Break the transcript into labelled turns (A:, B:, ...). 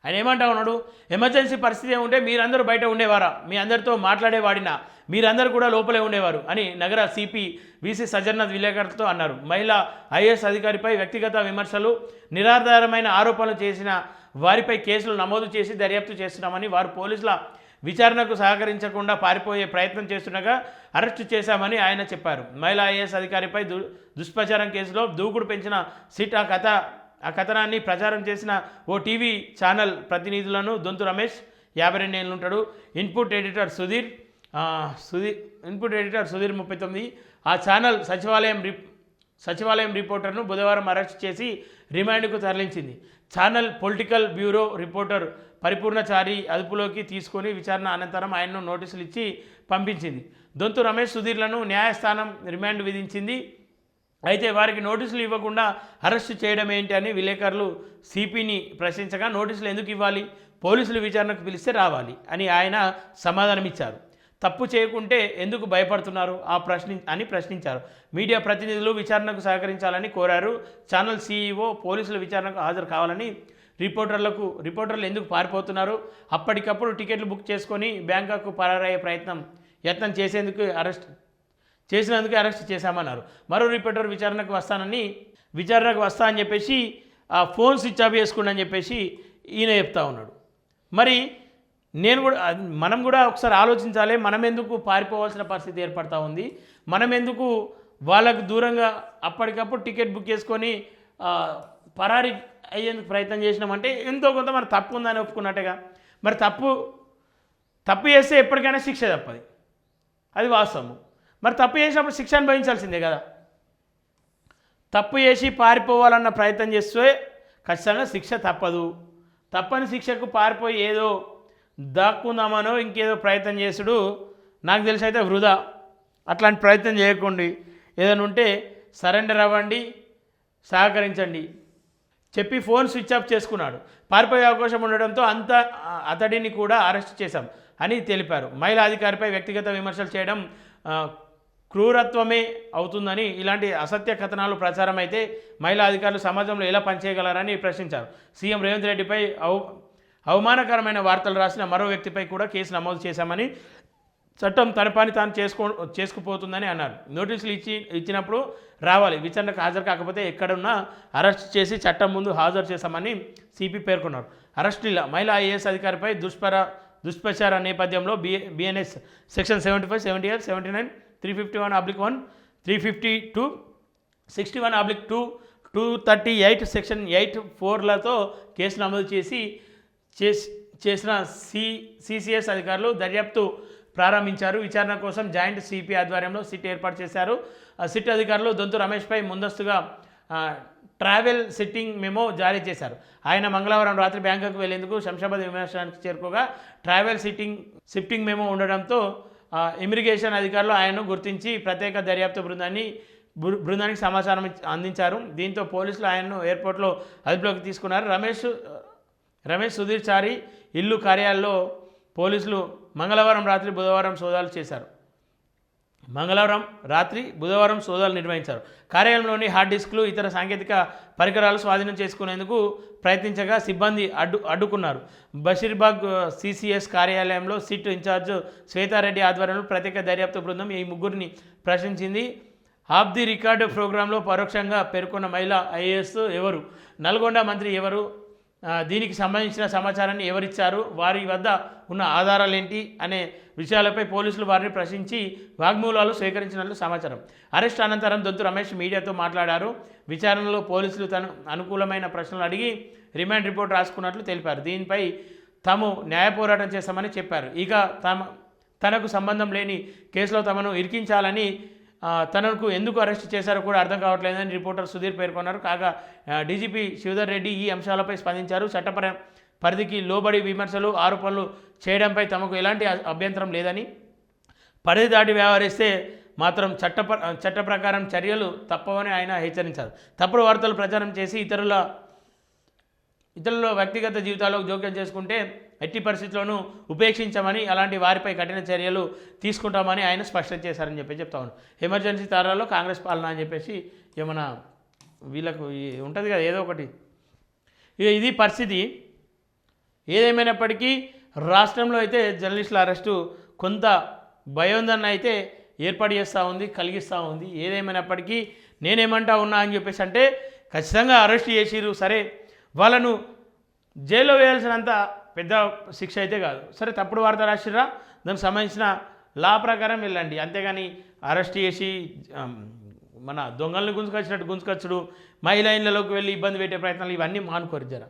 A: ఆయన ఏమంటా ఉన్నాడు, ఎమర్జెన్సీ పరిస్థితి ఏముంటే మీరందరూ బయట ఉండేవారా, మీ అందరితో మాట్లాడేవాడినా, మీరందరూ కూడా లోపలే ఉండేవారు అని నగర సిపి విసి సజ్జనాథ్ విలేకరులతో అన్నారు. మహిళా ఐఏఎస్ అధికారిపై వ్యక్తిగత విమర్శలు, నిరాధారమైన ఆరోపణలు చేసిన వారిపై కేసులు నమోదు చేసి దర్యాప్తు చేస్తున్నామని, వారు పోలీసుల విచారణకు సహకరించకుండా పారిపోయే ప్రయత్నం చేస్తుండగా అరెస్టు చేశామని ఆయన చెప్పారు. మహిళా ఐఏఎస్ అధికారిపై దుష్ప్రచారం కేసులో దూకుడు పెంచిన సిట్ ఆ కథనాన్ని ప్రచారం చేసిన ఓ టీవీ ఛానల్ ప్రతినిధులను దొంతు రమేష్ 52 ఏళ్ళు ఉంటాడు, ఇన్పుట్ ఎడిటర్ సుధీర్ 39, ఆ ఛానల్ సచివాలయం రిపోర్టర్ను బుధవారం అరెస్ట్ చేసి రిమాండ్కు తరలించింది. Channel political bureau reporter Paripoornachari అదుపులోకి తీసుకొని విచారణ అనంతరం ఆయన్ను నోటీసులు ఇచ్చి పంపించింది. దొంతు రమేష్, సుధీర్లను న్యాయస్థానం రిమాండ్ విధించింది. అయితే వారికి నోటీసులు ఇవ్వకుండా అరెస్టు చేయడం ఏంటి అని విలేకరులు సిపిని ప్రశ్నించగా, నోటీసులు ఎందుకు ఇవ్వాలి, పోలీసులు విచారణకు పిలిస్తే రావాలి అని ఆయన సమాధానమిచ్చారు. తప్పు చేయకుంటే ఎందుకు భయపడుతున్నారు అని ప్రశ్నించారు. మీడియా ప్రతినిధులు విచారణకు సహకరించాలని కోరారు. ఛానల్ సీఈఓ పోలీసుల విచారణకు హాజరు కావాలని రిపోర్టర్లు ఎందుకు పారిపోతున్నారు, అప్పటికప్పుడు టికెట్లు బుక్ చేసుకొని బ్యాంకాక్కు పరారయ్యే యత్నం చేసినందుకు అరెస్ట్ చేశామన్నారు. మరో రిపోర్టర్ విచారణకు వస్తా అని చెప్పేసి ఆ ఫోన్ స్విచ్ ఆఫ్ చేసుకుండి అని చెప్పేసి ఈయన చెప్తా ఉన్నాడు. మరి మనం కూడా ఒకసారి ఆలోచించాలి. మనం ఎందుకు పారిపోవాల్సిన పరిస్థితి ఏర్పడతా ఉంది, మనం ఎందుకు వాళ్ళకు దూరంగా అప్పటికప్పుడు టికెట్ బుక్ చేసుకొని పరారి అయ్యేందుకు ప్రయత్నం చేసినామంటే ఎంతో కొంత మన తప్పు ఉందని ఒప్పుకున్నట్టుగా. మరి తప్పు చేస్తే ఎప్పటికైనా శిక్ష తప్పది, అది వాస్తవం. మరి తప్పు చేసినప్పుడు శిక్ష అనుభవించాల్సిందే కదా. తప్పు చేసి పారిపోవాలన్న ప్రయత్నం చేస్తే ఖచ్చితంగా శిక్ష తప్పదు. తప్పని శిక్షకు పారిపోయి ఏదో దాక్కుందామనో ఇంకేదో ప్రయత్నం చేసుడు నాకు తెలిసి అయితే వృధా. అట్లాంటి ప్రయత్నం చేయకండి. ఏదైనా ఉంటే సరెండర్ అవ్వండి, సహకరించండి చెప్పి ఫోన్ స్విచ్ ఆఫ్ చేసుకున్నాడు. పారిపోయే అవకాశం ఉండడంతో అతడిని కూడా అరెస్ట్ చేశాం అని తెలిపారు. మహిళా అధికారిపై వ్యక్తిగత విమర్శలు చేయడం క్రూరత్వమే అవుతుందని, ఇలాంటి అసత్య కథనాలు ప్రచారం అయితే మహిళా అధికారులు సమాజంలో ఎలా పనిచేయగలరని ప్రశ్నించారు. సీఎం రేవంత్ రెడ్డిపై అవమానకరమైన వార్తలు రాసిన మరో వ్యక్తిపై కూడా కేసు నమోదు చేశామని, చట్టం తన పని తాను చేసుకుపోతుందని అన్నారు. నోటీసులు ఇచ్చినప్పుడు రావాలి, విచారణకు హాజరు కాకపోతే ఎక్కడున్నా అరెస్ట్ చేసి చట్టం ముందు హాజరు చేశామని సిపి పేర్కొన్నారు. అరెస్టుల మహిళా ఐఏఎస్ అధికారిపై దుష్ప్రచార నేపథ్యంలో బిఎన్ఎస్ సెక్షన్ 75, 78, 79, 351/1, 352, 61/2, 238 సెక్షన్ 8(4)లతో కేసు నమోదు చేసిన సిసిఎస్ అధికారులు దర్యాప్తు ప్రారంభించారు. విచారణ కోసం జాయింట్ సిపి ఆధ్వర్యంలో సిట్ ఏర్పాటు చేశారు. సిట్ అధికారులు దొంతు రమేష్పై ముందస్తుగా ట్రావెల్ సిట్టింగ్ మెమో జారీ చేశారు. ఆయన మంగళవారం రాత్రి బ్యాంకాక్ వెళ్లేందుకు శంషాబాద్ విమానాశ్రయానికి చేరుకోగా ట్రావెల్ షిఫ్టింగ్ మెమో ఉండడంతో ఇమిగ్రేషన్ అధికారులు ఆయనను గుర్తించి ప్రత్యేక దర్యాప్తు బృందానికి సమాచారం అందించారు. దీంతో పోలీసులు ఆయనను ఎయిర్పోర్ట్లో అదుపులోకి తీసుకున్నారు. రమేష్ సుధీర్ చారి ఇల్లు కార్యాలయంలో పోలీసులు మంగళవారం రాత్రి బుధవారం సోదాలు నిర్వహించారు. కార్యాలయంలోని హార్డ్ డిస్క్లు, ఇతర సాంకేతిక పరికరాలు స్వాధీనం చేసుకునేందుకు ప్రయత్నించగా సిబ్బంది అడ్డుకున్నారు. బషీర్బాగ్ సిసిఎస్ కార్యాలయంలో సిట్ ఇన్ఛార్జ్ శ్వేతారెడ్డి ఆధ్వర్యంలో ప్రత్యేక దర్యాప్తు బృందం ఈ ముగ్గురిని ప్రశ్నించింది. ఆఫ్ ది రికార్డు ప్రోగ్రాంలో పరోక్షంగా పేర్కొన్న మహిళా ఐఏఎస్ ఎవరు, నల్గొండ మంత్రి ఎవరు, దీనికి సంబంధించిన సమాచారాన్ని ఎవరిచ్చారు, వారి వద్ద ఉన్న ఆధారాలేంటి అనే విషయాలపై పోలీసులు వారిని ప్రశ్నించి వాగ్మూలాలు స్వీకరించినట్లు సమాచారం. అరెస్ట్ అనంతరం దొంతు రమేష్ మీడియాతో మాట్లాడారు. విచారణలో పోలీసులు తను అనుకూలమైన ప్రశ్నలు అడిగి రిమాండ్ రిపోర్ట్ రాసుకున్నట్లు తెలిపారు. దీనిపై తాము న్యాయ పోరాటం చేస్తామని చెప్పారు. ఇక తనకు సంబంధం లేని కేసులో తమను ఇరికించాలని తనకు ఎందుకు అరెస్ట్ చేశారో కూడా అర్థం కావట్లేదని రిపోర్టర్ సుధీర్ పేర్కొన్నారు. కాగా డీజీపీ శ్రీధర్ రెడ్డి ఈ అంశాలపై స్పందించారు. చట్టపర పరిధికి లోబడి విమర్శలు, ఆరోపణలు చేయడంపై తమకు ఎలాంటి అభ్యంతరం లేదని, పరిధి దాటి వ్యవహరిస్తే మాత్రం చట్ట ప్రకారం చర్యలు తప్పవని ఆయన హెచ్చరించారు. తప్పుడు వార్తలు ప్రచారం చేసి ఇతరుల వ్యక్తిగత జీవితాల్లో జోక్యం చేసుకుంటే ఎట్టి పరిస్థితుల్లోనూ ఉపేక్షించమని, అలాంటి వారిపై కఠిన చర్యలు తీసుకుంటామని ఆయన స్పష్టం చేశారని చెప్తా ఉన్నాను. ఎమర్జెన్సీ తారాల్లో కాంగ్రెస్ పాలన అని చెప్పేసి ఏమన్నా వీళ్ళకు ఉంటుంది కదా ఏదో ఒకటి. ఇది పరిస్థితి. ఏదేమైనప్పటికీ రాష్ట్రంలో అయితే జర్నలిస్టుల అరెస్టు కొంత భయోందన అయితే ఏర్పాటు చేస్తూ ఉంది, కలిగిస్తూ ఉంది. ఏదేమైనప్పటికీ నేనేమంటా ఉన్నా అని చెప్పేసి అంటే ఖచ్చితంగా అరెస్ట్ చేసిరు, సరే వాళ్ళను జైల్లో వేయాల్సినంత పెద్ద శిక్ష అయితే కాదు. సరే తప్పుడు వార్త రాసిరా, దానికి సంబంధించిన లా ప్రకారం వెళ్ళండి, అంతేగాని అరెస్ట్ చేసి మన దొంగలను గుంజుకొచ్చినట్టు గుంజుకొచ్చుడు, మహిళ ఇళ్ళలోకి వెళ్ళి ఇబ్బంది పెట్టే ప్రయత్నాలు ఇవన్నీ మానుకోరు జర.